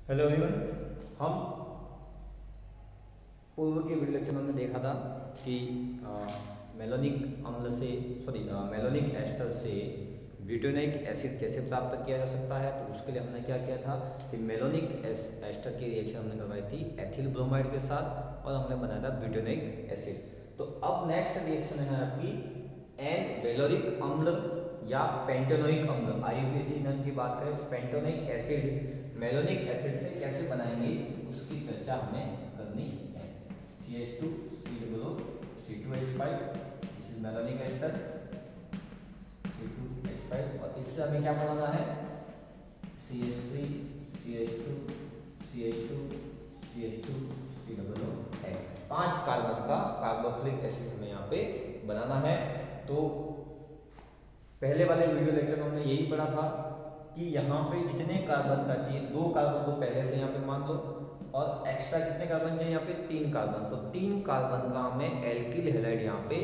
Hello everyone. हम पूर्व के वीडियो लेक्चर में देखा था कि मेलोनिक अम्ल से मेलोनिक एस्टर से ब्यूटेनिक एसिड कैसे प्राप्त किया जा सकता है। तो उसके लिए हमने क्या किया था कि मेलोनिक एस्टर की रिएक्शन हमने करवाई थी एथिल ब्रोमाइड के साथ और हमने बनाया था ब्यूटेनिक एसिड। तो अब नेक्स्ट रिएक्शन है आपकी एन वेलोरिक अम्ल या पेंटेनोइक अम्ल। IUPAC ईंधन की बात करें तो पेंटेनोइक एसिड मेलोनिक एसिड से कैसे बनाएंगे उसकी चर्चा हमें करनी है। CH2 C2H5 this is malonic ester C2H5 और इससे हमें क्या बनाना है CH3 CH2 CH2 CH2 COOH 5 carbon का कार्बोक्सिलिक एसिड हमें यहाँ पे बनाना है। तो पहले वाले वीडियो लेक्चर में हमने यही पढ़ा था कि यहाँ पे जितने कार्बन का चाहिए 2 कार्बन तो पहले से यहाँ पे मान लो और एक्स्ट्रा कितने कार्बन चाहिए यहाँ पे 3 कार्बन। तो 3 कार्बन का हमें एल्किल हैलाइड यहाँ पे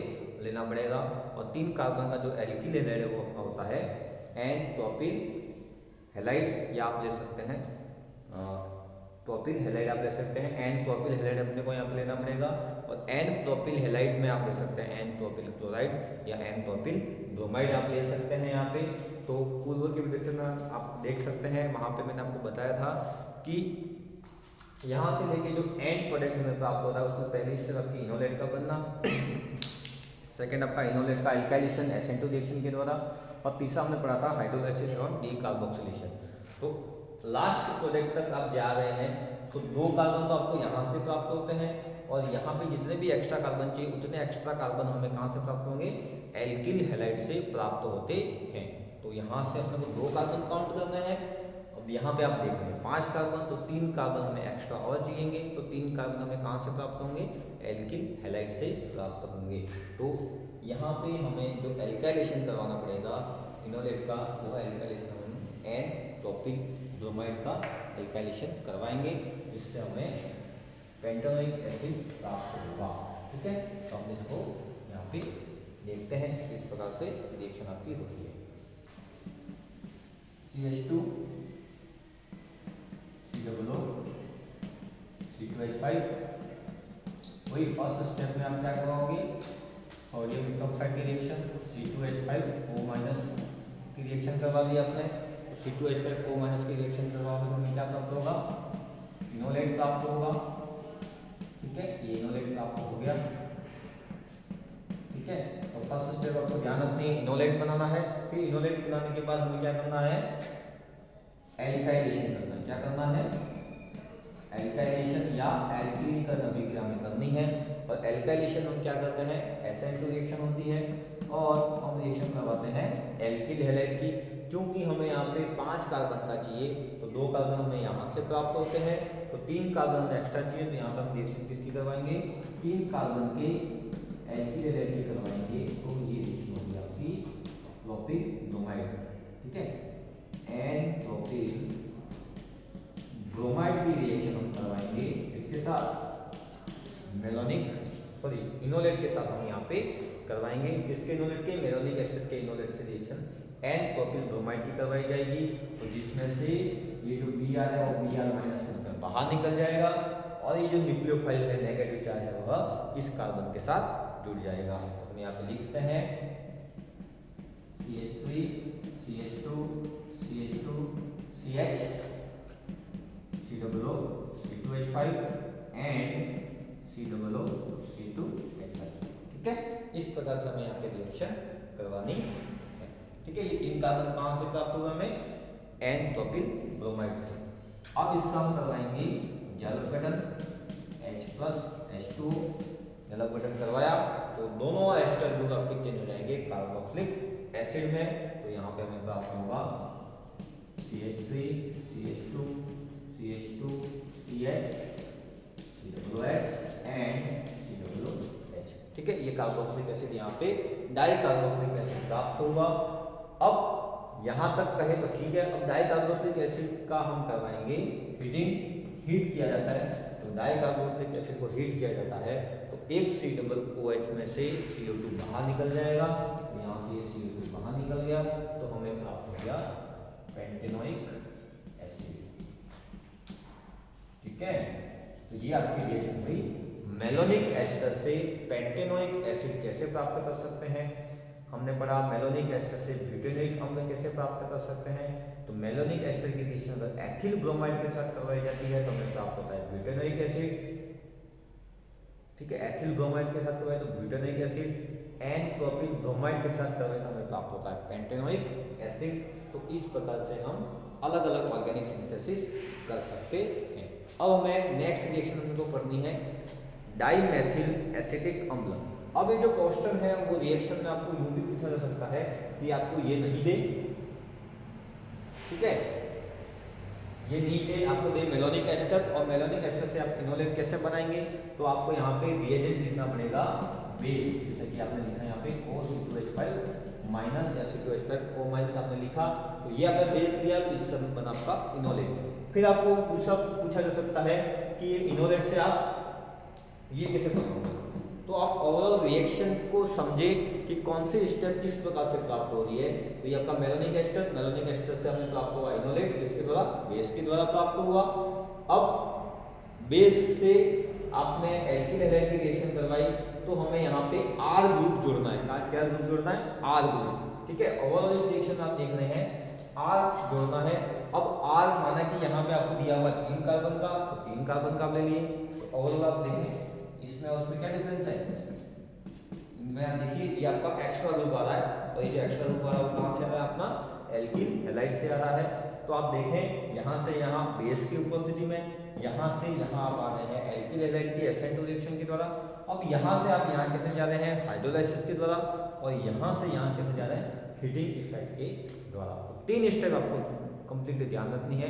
लेना पड़ेगा और 3 कार्बन का जो एल्किल हैलाइड है वो अपना होता है एन प्रोपिल हैलाइड या आप ले सकते हैं प्रोपिल हैलाइड आप ले सकते हैं। एन प्रोपिल हैलाइड अपने को यहाँ पे लेना पड़ेगा और एन प्रोपिल हैलाइड में आप ले सकते हैं एन प्रोपिल क्लोराइड या एन प्रोपिल ब्रोमाइड आप ले सकते हैं यहाँ पे। तो पूर्व के वीडियो में आप देख सकते हैं वहाँ पे मैंने आपको बताया था कि यहाँ से लेके जो एंड प्रोडक्ट हमें प्राप्त होता है उसमें पहली स्टेप आपकी इनोलेट का बनना, सेकेंड आपका इनोलेट का एल्काइलेशन SN2 रिएक्शन के द्वारा और तीसरा हमने पढ़ा था हाइड्रोलाइसिस और डीकार्बोक्सिलेशन। तो लास्ट प्रोडक्ट तक आप जा रहे हैं तो 2 कार्बन तो आपको यहाँ से प्राप्त होते हैं और यहाँ पे जितने भी एक्स्ट्रा कार्बन चाहिए उतने एक्स्ट्रा कार्बन हमें कहाँ से प्राप्त होंगे एल्किल हैलाइड से प्राप्त होते हैं। तो यहाँ से अपने को 2 कार्बन काउंट करने हैं। अब यहाँ पे आप देख रहे हैं 5 कार्बन तो 3 कार्बन हमें एक्स्ट्रा और चाहिए तो 3 कार्बन हमें कहाँ से प्राप्त होंगे एल्किल हैलाइड से प्राप्त होंगे। तो यहाँ पे हमें जो एल्काइलेशन करवाना पड़ेगा इनोलेट का वो एल्काइलेशन हम एन प्रोपिल ब्रोमाइड का एल्काइलेशन करवाएंगे जिससे हमें पेंटेनोइक एसिड प्राप्त होगा। ठीक है, तो हम इसको यहाँ पे देखते हैं इस प्रकार से रिएक्शन आपकी होती है। CH2 C2H5 वही फर्स्ट स्टेप में आप क्या करवाओगे सोडियम इथोक्साइड की रिएक्शन C2H5O- की रिएक्शन करवा दी आपने। तो C2H5O- की रिएक्शन करवाओगे तो हमें क्या प्राप्त होगा इनोलेट प्राप्त होगा। ठीक है, ये इनोलेट प्राप्त हो गया। ठीक है, तो फर्स्ट स्टेप आपको ध्यान रखनी है इनोलेट बनाना है। फिर इनोलेट बनाने के बाद हमें क्या करना है एल्काइलेशन करना है। क्या करना है एल्काइलेशन या एल्किलीकरण अभिक्रिया में करनी है और एल्काइलेशन हम क्या करते हैं SN2 रिएक्शन होती है और हम रिएक्शन करवाते हैं एल्किल हैलाइड की। क्योंकि हमें यहाँ पे 5 कार्बन का चाहिए तो 2 कार्बन हमें यहाँ से प्राप्त होते हैं तो 3 कार्बन हमें एक्स्ट्रा चाहिए तो यहाँ पर हम रिएक्शन किसकी करवाएंगे 3 कार्बन के एल्किल हैलाइड की करवाएंगे। तो ये रिएक्शन होगी आपकी प्रोपिल ब्रोमाइड। ठीक है, एन प्रोपिल ब्रोमाइड की रिएक्शन हम करवाएंगे इसके साथ इनोलेट के साथ हम यहाँ पे करवाएंगे। किसके इनोलेट के मेलोनिक एस्टर के इनोलेट से रिएक्शन एन प्रोपिल ब्रोमाइड की करवाई जाएगी। तो जिसमें से ये जो Br है वो Br- बनकर बाहर निकल जाएगा और ये जो न्यूक्लियोफाइल है नेगेटिव चार्ज है वह इस कार्बन के साथ जुड़ जाएगा। तो हम यहाँ पे लिखते हैं CH3 CH2 CH2 CH C2H5 and C2H5। ठीक है, इस प्रकार से हमें यहाँ पे रिएक्शन करवानी है। ठीक है, ये 3 कार्बन कहाँ से प्राप्त होगा हमें एन प्रोपिल ब्रोमाइड से। अब इसका हम करवाएंगे जल अपघटन H+H2 जल अपघटन करवाया तो दोनों एस्टर ग्रुप आपके चेंज हो जाएंगे कार्बोक्सिलिक एसिड में। तो यहाँ पे हमें प्राप्त होगा CH3 CH2 CH2 CH COOH and COOH। ठीक है, ये कार्बोक्सिलिक एसिड यहाँ पे डाइकार्बोक्सिलिक एसिड प्राप्त होगा। अब यहाँ तक कहे तो ठीक है। अब डाइकार्बोक्सिलिक एसिड का हम करवाएंगे हीट किया जाता है। तो डाइकार्बोक्सिलिक एसिड को हीट किया जाता है तो एक COOH में से CO2 बाहर निकल जाएगा। तो यहाँ से CO2 बाहर निकल गया तो हमें प्राप्त हो गया पेंटेनोइक एसिड। है। तो ये आपकी रिएक्शन हुई। मेलोनिक एस्टर से पेंटेनोइक एसिड कैसे प्राप्त कर सकते हैं, हमने पढ़ा। मेलोनिक एस्टर से ब्यूटेनोइक अम्ल कैसे प्राप्त कर सकते हैं। तो मेलोनिक एस्टर की रिएक्शन अगर एथिल ब्रोमाइड के साथ करवाई जाती है तो हमें प्राप्त होता है ब्यूटेनोइक एसिड, ठीक है। एथिल ब्रोमाइड के साथ करवाए तो butanoic acid, N propyl bromide के साथ करवाए तो हमें प्राप्त होता है पेंटेनोइक एसिड। तो इस प्रकार से हम अलग अलग ऑर्गेनिक सिंथेसिस कर सकते हैं। अब हमें नेक्स्ट रिएक्शन हमको पढ़नी है डाइमेथिल एसिटिक अम्ल। अब ये जो क्वेश्चन है वो रिएक्शन में आपको यूं भी पूछा जा सकता है कि आपको ये नहीं दे, ठीक है, ये नहीं दे, आपको दे मेलोनिक एस्टर, और मेलोनिक एस्टर से आप इनोलेट कैसे बनाएंगे, तो आपको यहाँ पे रिएजेंट लिखना पड़ेगा बेस, जैसे कि आपने लिखा यहाँ पे O(C2H5) माइनस या C2H5 O माइनस आपने लिखा, तो ये आपने बेस लिया तो इससे बना आपका इनोलेट। फिर आपको पूछा जा सकता है कि इनोलेट से आप ये कैसे बनाओगे, तो आप ओवरऑल रिएक्शन को समझे कि कौन से स्टेप किस प्रकार से प्राप्त हो रही है। तो ये आपका मेलोनिक एस्टर से हमें प्राप्त हुआ इनोलेट, किसके द्वारा, बेस के द्वारा प्राप्त हुआ। अब बेस से आपने एल्किल हैलाइड की रिएक्शन करवाई तो हमें यहाँ पे आर ग्रुप जोड़ना है। क्या ग्रुप जोड़ना है, आर ग्रुप, ठीक है। ओवरऑल इस रिएक्शन में आप देख रहे हैं आर जोड़ना है। अब आर माना कि यहाँ पे आपको दिया हुआ 3 कार्बन का, तो 3 कार्बन का आप ले लिए। तो ओवरऑल आप देखें इसमें और उसमें क्या डिफरेंस है, इनमें देखिए ये आपका एक्स्ट्रा ग्रुप आ रहा है, और ये जो एक्स्ट्रा ग्रुप आ रहा है वो कहाँ से आ रहा है, अपना एल्किल हैलाइड से आ रहा है। तो आप देखें यहाँ से यहाँ बेस की उपस्थिति में, यहाँ से यहाँ आप आ रहे हैं एल्किल हैलाइड की एसेंट रिएक्शन के द्वारा। अब यहाँ से आप यहाँ कैसे जा रहे हैं, हाइड्रोलाइसिस के द्वारा, और यहाँ से यहाँ कैसे जा रहे हैं, हीटिंग इफेक्ट के द्वारा। तो 3 स्टेप आपको कंप्लीटली ध्यान रखनी है।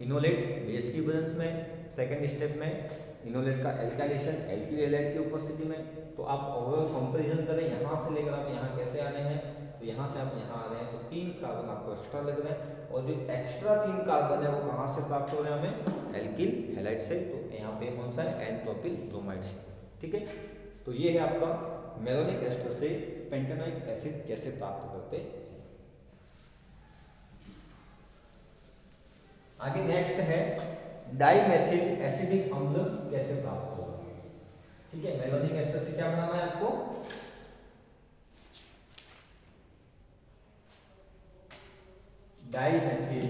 इनोलेट बेस की प्रेजेंस में, सेकेंड स्टेप में इनोलेट का एल्काइलेशन एल्किल हैलाइड की उपस्थिति में। तो आप ओवरऑल कंपैरिजन करें, यहाँ से लेकर आप यहाँ कैसे आ रहे हैं, तो यहाँ से आप यहाँ आ रहे हैं तो 3 कार्बन आपको एक्स्ट्रा लग रहे हैं, और जो एक्स्ट्रा 3 कार्बन है वो कहाँ से प्राप्त हो रहे हैं हमें, एल्किल हैलाइड से। तो यहाँ पे कौन सा है, एन प्रोपिल ब्रोमाइड से, ठीक है। तो ये है आपका मेलोनिक एस्टर से पेंटेनोइक एसिड कैसे प्राप्त करते हैं। आगे नेक्स्ट है डाइमेथिल एसिडिक अम्ल कैसे प्राप्त होगा, ठीक है। मेलोनिक एस्टर से क्या बनाना है आपको, डाइमेथिल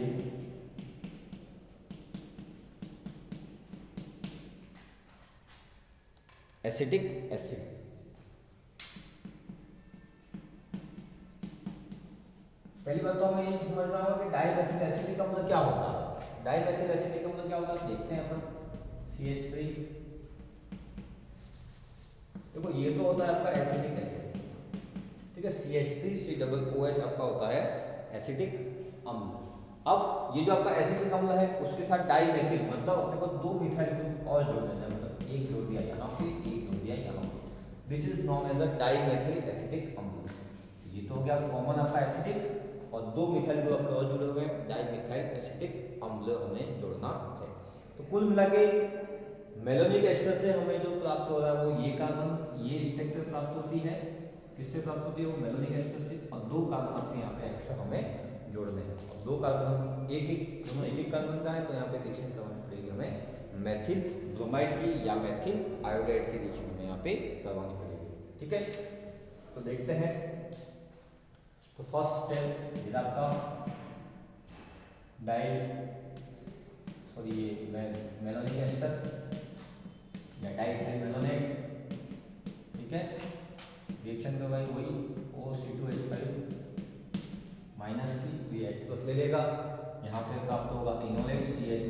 एसिडिक एसिड। पहली बात तो हमें ये समझना होगा कि डाइमेथिल एसिडिक अम्ल क्या होता है। डाइमेथिल एसिडिक अम्ल क्या होता है देखते हैं अपन। CH3, देखो ये तो होता है आपका एसिडिक एसिड, ठीक है। CH3COOH आपका होता है एसिडिक अम्ल। अब ये जो आपका एसिडिक अम्ल है उसके साथ डाइमेथिल, मतलब अपने को 2 मिथाइल ग्रुप और जोड़ देना है, मतलब एक जोड़ दिया यहाँ पे, एक जोड़ दिया यहाँ पे। This is known as the dimethyl acidic अम्ल। ये तो हो गया कॉमन आपका एसिडिक, और 2 मिथाइल ग्रुप आपके और जुड़े हुए हैं, डाइमिथाइल एसिटिक अम्ल हमें जोड़ना है। तो कुल मिला के मेलोनिक एस्टर से हमें जो प्राप्त हो रहा है वो ये कार्बन, ये स्ट्रक्चर प्राप्त होती है। किससे प्राप्त होती है, वो मेलोनिक एस्टर से, और 2 कार्बन आपसे यहाँ पे एक्स्ट्रा हमें जोड़ने हैं। और 2 कार्बन दोनों एक कार्बन का है, तो यहाँ पे रिएक्शन करवानी पड़ेगी हमें मेथिल ब्रोमाइड की या मेथिल आयोडाइड की रिएक्शन हमें यहाँ पे करवानी पड़ेगी, ठीक है। तो देखते हैं। तो फर्स्ट स्टेप ये आपका मेलोनिक एस्टर या डाइथाइल मेलोनेट, ठीक है। रिएक्शन करवाई वही O(C2H5) माइनस की H+ ले लेगा, यहाँ पे प्राप्त होगा इनोलेट CH-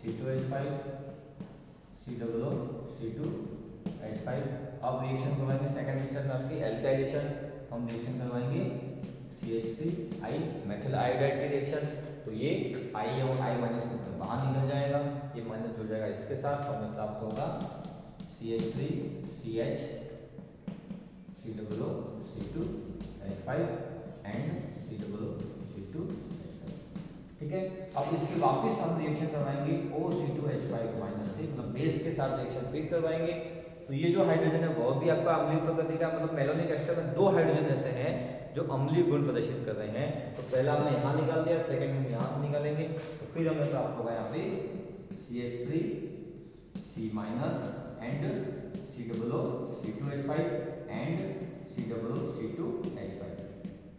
C2H5 C2H5। अब रिएक्शन करवाएंगे सेकंड स्टेप में आपकी एल्काइलेशन, हम रिएक्शन करवाएंगे CH3I मेथिल आयोडाइड की रिएक्शन। तो ये I और I- में बाहर निकल जाएगा, ये माइनस जुड़ जाएगा इसके साथ, और हमें प्राप्त होगा CH3CH C2H5 एंड C2H5, ठीक है। अब इसकी वापस हम रिएक्शन करवाएंगे O(C2H5) माइनस से, मतलब बेस के साथ रिएक्शन फिर करवाएंगे। तो ये जो हाइड्रोजन है वो भी आपका अम्लीय प्रकृति का, मतलब मेलोनिक एस्टर में 2 हाइड्रोजन ऐसे हैं जो अम्लीय गुण प्रदर्शित कर रहे हैं। तो पहला हमने यहाँ निकाल दिया, सेकंड हम यहाँ से निकालेंगे। तो फिर हमें प्राप्त होगा यहाँ पे CH3 C minus and C2H5 and C2H5।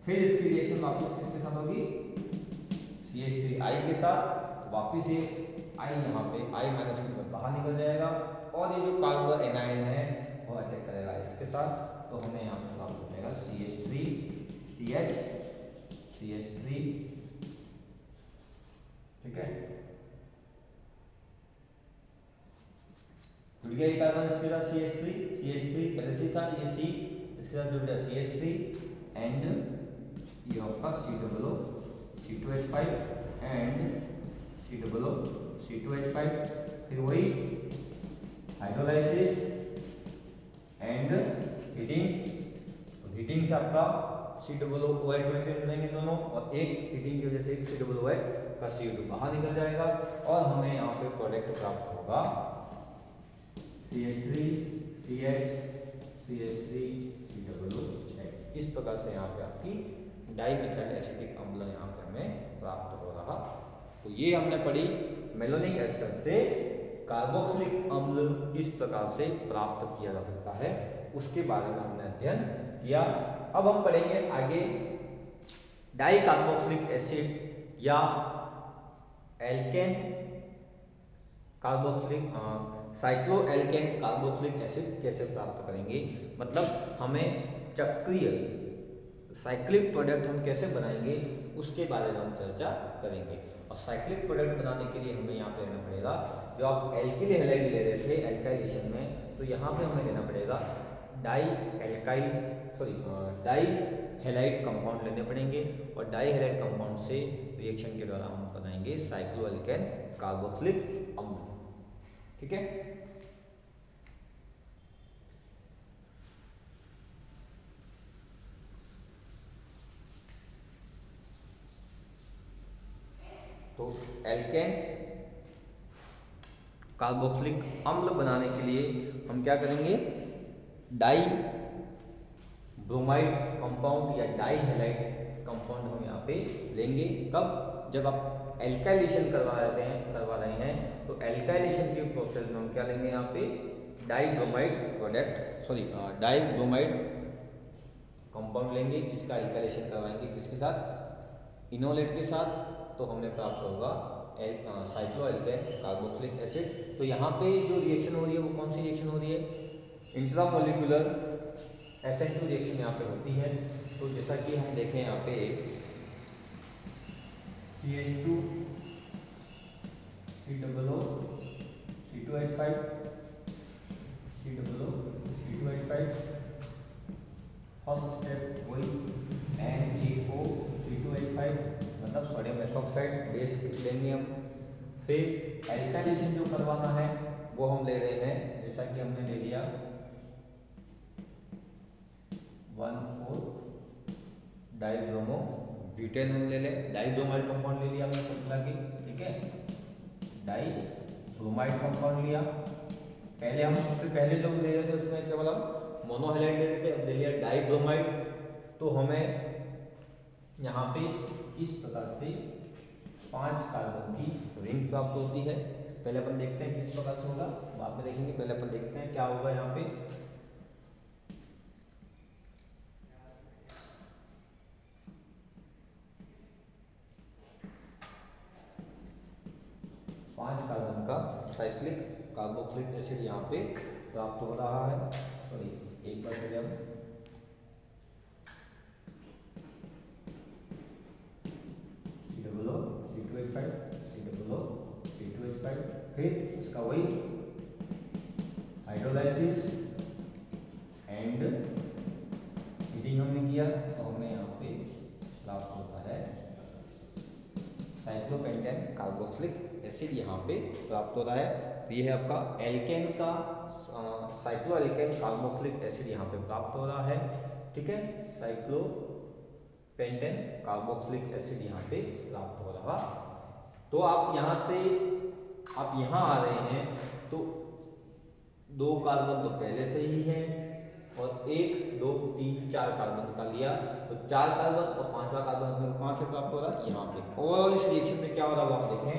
फिर इसकी रिएक्शन वापस किसके साथ होगी, CH3I के साथ। वापस ये I यहाँ पे I माइनस के बाद बाहर निकल जाएगा और ये जो कार्बन एनायन है वो अटैक करेगा इसके साथ। तो हमें यहाँ पे प्राप्त हो जाएगा CH3CH CH3, ठीक है। जुड़ गया ये कार्बन इसके साथ CH3 पहले से था, ये C इसके साथ जुड़ गया CH3 एंड ये आपका C2H5 एंड C2H5। फिर वही हाइड्रोलाइसिस एंड हीटिंग। तो हीटिंग से आपका COOH में से मिलेंगे दोनों, और एक हीटिंग की वजह से COOH का CO2 बाहर निकल जाएगा और हमें यहाँ पे प्रोडक्ट प्राप्त होगा CH3 CH CH3 COOH। इस प्रकार से यहाँ पे आपकी डाइमिथाइल एसिटिक अम्ल यहाँ पे हमें प्राप्त हो रहा। तो ये हमने पढ़ी मेलोनिक एस्टर से कार्बोक्सिलिक अम्ल किस प्रकार से प्राप्त किया जा सकता है, उसके बारे में हमने अध्ययन किया। अब हम पढ़ेंगे आगे डाई कार्बोक्सिलिक एसिड या alkane carboxylic cyclo alkane carboxylic acid कैसे प्राप्त करेंगे, मतलब हमें चक्रीय साइक्लिक प्रोडक्ट हम कैसे बनाएंगे उसके बारे में हम चर्चा करेंगे। और साइक्लिक प्रोडक्ट बनाने के लिए हमें यहाँ पे लेना पड़ेगा, जो आप एल्किल हैलाइड ले रहे थे एल्काइलेशन में, तो यहाँ पे हमें लेना पड़ेगा डाई हैलाइड कंपाउंड लेने पड़ेंगे। और डाई हैलाइड कंपाउंड से रिएक्शन के द्वारा हम बनाएंगे साइक्लो एल्केन कार्बोक्सिलिक अम्ल, ठीक है। तो एल्केन कार्बोक्सिलिक अम्ल बनाने के लिए हम क्या करेंगे, डाई ब्रोमाइड कंपाउंड या डाई हैलाइड कंपाउंड हम यहाँ पे लेंगे। कब, जब आप एल्काइलेशन करवा रहे हैं तो एल्काइलेशन के प्रोसेस में हम क्या लेंगे यहाँ पे डाई ब्रोमाइड कंपाउंड लेंगे, जिसका एल्काइलेशन करवाएंगे किसके साथ, इनोलेट के साथ। तो हमें प्राप्त होगा साइक्लो एल्केन कार्बोक्सिलिक एसिड। तो यहाँ पे जो रिएक्शन हो रही है वो कौन सी रिएक्शन हो रही है, इंट्रामोलिकुलर SN2 रिएक्शन यहाँ पे होती है। तो जैसा कि हम देखें यहाँ पे CH2 COO C2H5 COO C2H5, first step वही NaO C2H5 मतलब सोडियम एथोक्साइड बेस लेंगे हम। फिर एल्काइलेशन जो करवाना है वो हम ले रहे हैं, जैसा कि हमने ले लिया 1,4 डाइब्रोमो ब्यूटेन हम ले लें, डाइब्रोमाइड कंपाउंड ले लिया हमने सब मिला के, ठीक है। डाइब्रोमाइड कंपाउंड लिया, पहले हम सबसे पहले जो ले रहे थे उसमें केवल हम मोनोहैलाइड ले रहे थे, अब ले लिया डाइब्रोमाइड। तो हमें यहाँ पे इस प्रकार से 5 कार्बन की रिंग प्राप्त होती है। पहले अपन देखते हैं किस प्रकार से होगा, बाद में देखेंगे। पहले अपन देखते हैं क्या होगा यहाँ पे। पांच कार्बन का साइक्लिक कार्बोक्सिलिक एसिड यहाँ पे प्राप्त हो रहा है। सॉरी, एक बार पहले हम C2H5 फिर इसका वही हाइड्रोलाइसिस एंड हीटिंग हमने किया, तो हमें यहाँ पे प्राप्त होता है साइक्लोपेंटेन कार्बोक्सिलिक एसिड यहाँ पे प्राप्त हो रहा है। ये है आपका एल्केन का साइक्लो एल्केन कार्बोक्सिलिक एसिड यहाँ पे प्राप्त हो रहा है, ठीक है। साइक्लोपेंटेन कार्बोक्सिलिक एसिड यहाँ पे प्राप्त हो रहा। तो आप यहाँ से आप यहाँ आ रहे हैं तो 2 कार्बन तो पहले से ही है, और 1 2 3 4 कार्बन का लिया, तो 4 कार्बन और 5वां कार्बन अपने को कहाँ से प्राप्त हो रहा है, यहाँ पे। ओवरऑल इस रिएक्शन में क्या हो रहा है आप देखें,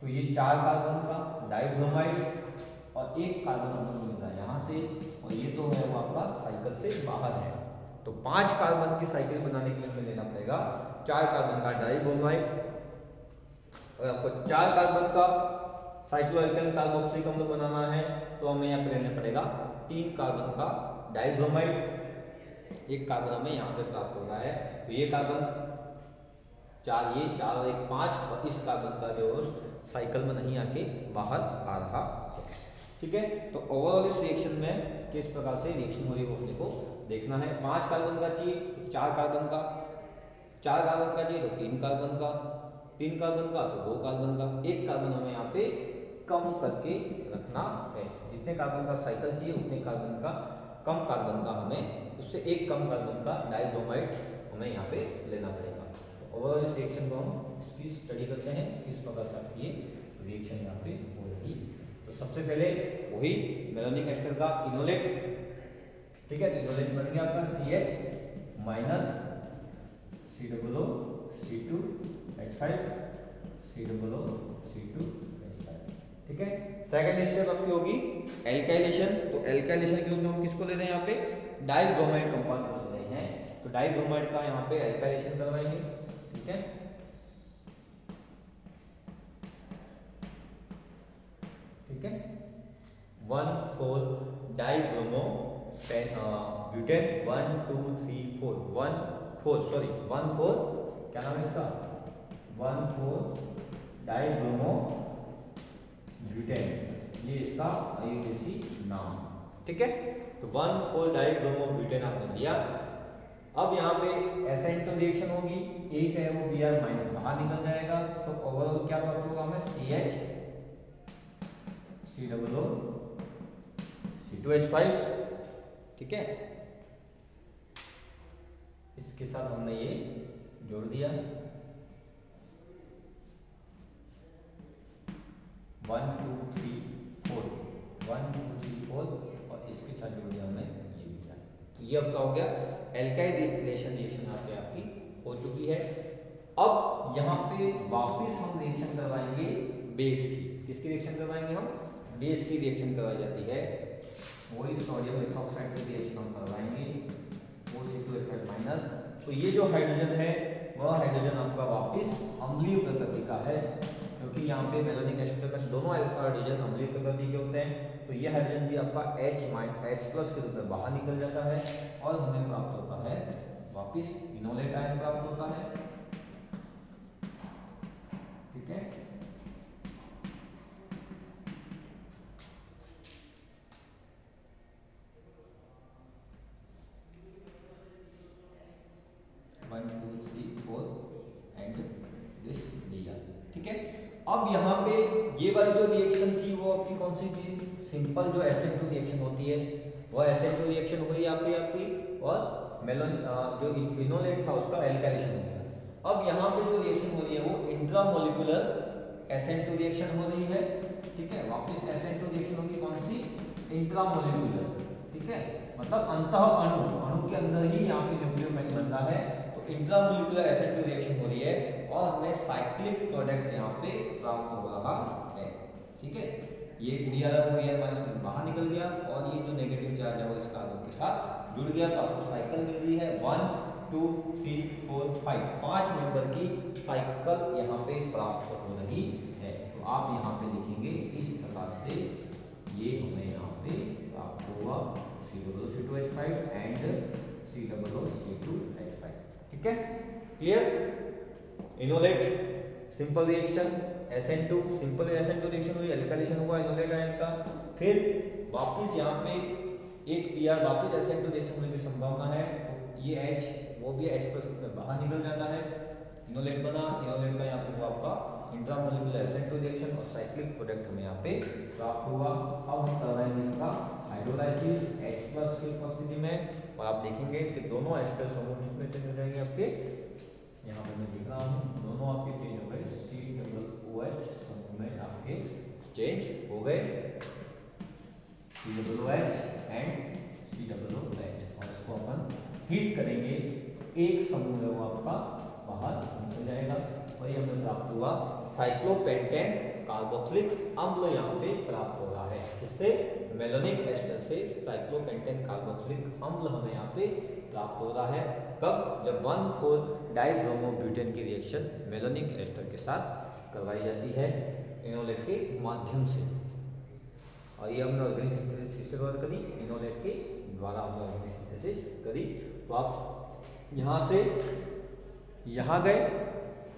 तो ये 4 कार्बन का डाइब्रोमाइड और 1 कार्बन अपने को मिल रहा है यहाँ से, और ये तो है वो आपका साइकिल से बाहर है। तो 5 कार्बन की साइकिल बनाने के लिए हमें लेना पड़ेगा 4 कार्बन का डाइब्रोमाइड, और आपको 4 कार्बन का साइक्लोएल्केन कार्बोक्सिलिक अम्ल बनाना है, तो हमें यहाँ पे लेना पड़ेगा 3 कार्बन का डाइब्रोमाइड, 1 कार्बन हमें यहाँ से प्राप्त हो रहा है, तो ये कार्बन 4, ये 4 और 1 5, और इस कार्बन का जो साइकिल में नहीं आके बाहर आ रहा है। ठीक है, तो ओवरऑल इस रिएक्शन में किस प्रकार से रिएक्शन हो रही है वो अपने को देखना है। 5 कार्बन का चाहिए, 4 कार्बन का, 4 कार्बन का चाहिए तो 3 कार्बन का, 3 कार्बन का तो 2 कार्बन का, 1 कार्बन हमें यहाँ पे कम करके रखना है। जितने कार्बन का साइकिल चाहिए उतने कार्बन का, कम कार्बन का हमें, उससे 1 कम कार्बन का डाइब्रोमाइड हमें यहाँ पे लेना पड़ेगा। तो ओवरऑल इस रिएक्शन को हम इसकी स्टडी करते हैं किस प्रकार से ये रिएक्शन यहाँ पे हो रही है। तो सबसे पहले वही मेलोनिक एस्टर का इनोलेट, ठीक है, इनोलेट बन गया आपका CH minus COO C2H5 COO C2H5। ठीक है, सेकंड स्टेप आपकी होगी एल्काइलेशन। तो एल्काइलेशन के रूप में हम किसको ले रहे हैं यहाँ पे, डाइब्रोमाइड कंपाउंड को ले रहे हैं, तो डाइब्रोमाइड का यहाँ पे एल्काइलेशन करवाएंगे। ठीक है, ठीक है, 1,4 डाइब्रोमो ब्यूटेन 1 2 3 4 1,4 क्या नाम है इसका, 1,4 डाइब्रोमो ब्यूटेन, ये इसका आईयूपीएसी नाम। ठीक है, तो 1,4 डाइब्रोमो ब्यूटेन आपने लिया। अब यहाँ पे SN2 रिएक्शन होगी, एक है वो Br माइनस बाहर निकल जाएगा, तो ओवरऑल क्या प्राप्त होगा हमें, CH COO C2H5। ठीक है, इसके साथ हमने ये जोड़ दिया 1 2 3 4 1 2 3 4, और इसके साथ जोड़ दिया हमने ये भी किया। तो ये आपका हो गया एल्काइलेशन रिएक्शन यहाँ पे आपकी हो चुकी है। अब यहाँ पे वापस हम रिएक्शन करवाएंगे बेस की, किसकी रिएक्शन करवाएंगे हम, बेस की रिएक्शन करवाई जाती है, वही सोडियम इथॉक्साइड की रिएक्शन हम करवाएंगे, वो C2H5 माइनस। तो ये जो हाइड्रोजन है वह हाइड्रोजन आपका वापस अम्लीय प्रकृति का है, क्योंकि यहाँ पे मेलोनिक एस्टर में दोनों हाइड्रोजन अम्लीय प्रकृति के होते हैं। तो ये हाइड्रोजन भी आपका H+ के रूप में बाहर निकल जाता है, और हमें प्राप्त होता है वापस इनोलेट आयन प्राप्त होता है। ठीक है, ठीक है, अब यहाँ पे ये वाली जो रिएक्शन थी वो अपनी कौन सी थी, सिंपल जो SN2 रिएक्शन होती है वह SN2 रिएक्शन हुई यहाँ पे आपकी, और मेलोन जो इनोलेट था उसका एल्काइलेशन हो गया। अब यहाँ पे जो रिएक्शन हो रही है वो इंट्रामोलिकुलर SN2 रिएक्शन हो रही है। ठीक है, वापस SN2 रिएक्शन होगी कौन सी, इंट्रामोलिकुलर। ठीक है, मतलब अंतः अणु के अंदर ही यहाँ पे न्यूक्लियोफाइल बन रहा है, तो इंट्रामोलिकुलर SN2 रिएक्शन हो रही है, और हमें साइक्लिक प्रोडक्ट यहाँ पे प्राप्त हो रहा है। ठीक है, ये Br माइनस बाहर निकल गया, और ये जो नेगेटिव चार्ज है वो इस कार्बन के साथ जुड़ गया, तो आपको साइकिल मिल रही है 1 2 3 4 5, 5 मेंबर की साइकिल यहाँ पे प्राप्त हो रही है। तो आप यहाँ पे लिखेंगे इस प्रकार से, ये हमें यहाँ पे प्राप्त हुआ COO C2H5 and COO C2H5। ठीक है, clear. Enolate simple reaction, SN2 simple SN2 reaction हुई, एल्काइलेशन हुआ इनोलेट आयन का, फिर वापस यहाँ पे एक Br वापस SN2 रिएक्शन होने की संभावना है, तो ये H वो भी H+ में बाहर निकल जाता है, इनोलेट बना, इनोलेट का यहाँ पे हुआ आपका इंट्रामोलिकुलर SN2 रिएक्शन, और साइक्लिक प्रोडक्ट हमें यहाँ पे प्राप्त हुआ। अब हम करवाएंगे इसका हाइड्रोलाइसिस H+ की उपस्थिति में, और आप देखेंगे कि दोनों एस्टर समूह किसमें चेंज हो जाएंगे आपके, यहाँ पे मैं लिख रहा हूँ, दोनों आपके चेंज हो गए, COOH समूह में आपके चेंज हो गए, COOH एंड COOH और इसको अपन हीट करेंगे, एक समूह है वो आपका बाहर निकल जाएगा और ये हमें प्राप्त हुआ साइक्लोपेंटेन कार्बोक्सिलिक अम्ल यहाँ पे प्राप्त हो रहा है। इससे मेलोनिक एस्टर से साइक्लोपेंटेन कार्बोक्सिलिक अम्ल हमें यहाँ पे प्राप्त हो रहा है। कब? जब 1,4 डाइब्रोमोब्यूटेन की रिएक्शन मेलोनिक एस्टर के साथ करवाई जाती है इनोलेट के माध्यम से। और ये हमने ऑर्गेनिक सिंथेसिस किसके द्वारा करी? इनोलेट के द्वारा हमने ऑर्गेनिक सिंथेसिस करी। तो आप यहाँ से यहाँ गए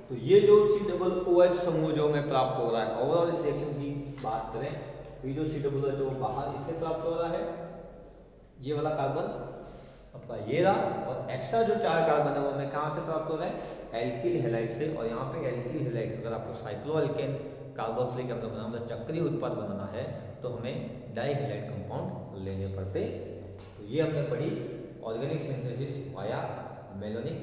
तो ये जो COOH समूह जो हमें प्राप्त हो रहा है, ओवरऑल इस रिएक्शन की बात करें तो ये जो COOH जो बाहर इससे प्राप्त हो रहा है, ये वाला कार्बन आपका ये रहा, और एक्स्ट्रा जो 4 कार्बन है वो हमें कहाँ से प्राप्त हो रहा है? एल्किल हैलाइड से। और यहाँ पे एल्किल हैलाइड अगर आपको साइक्लोअल्केन कार्बोक्सिलिक अम्ल बनाना, मतलब चक्रीय उत्पाद बनाना है तो हमें डाइहैलाइड कंपाउंड लेने पड़ते। तो ये हमने पढ़ी organic synthesis via malonic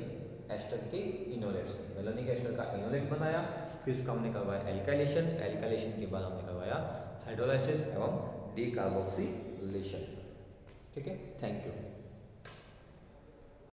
ester के इनोलेट से। मेलोनिक एस्टर का इनोलेट बनाया, फिर उसका हमने करवाया एल्काइलेशन, एल्काइलेशन के बाद हमने करवाया हाइड्रोलाइसिस एवं डीकार्बोक्सिलेशन। ठीक है, थैंक यू।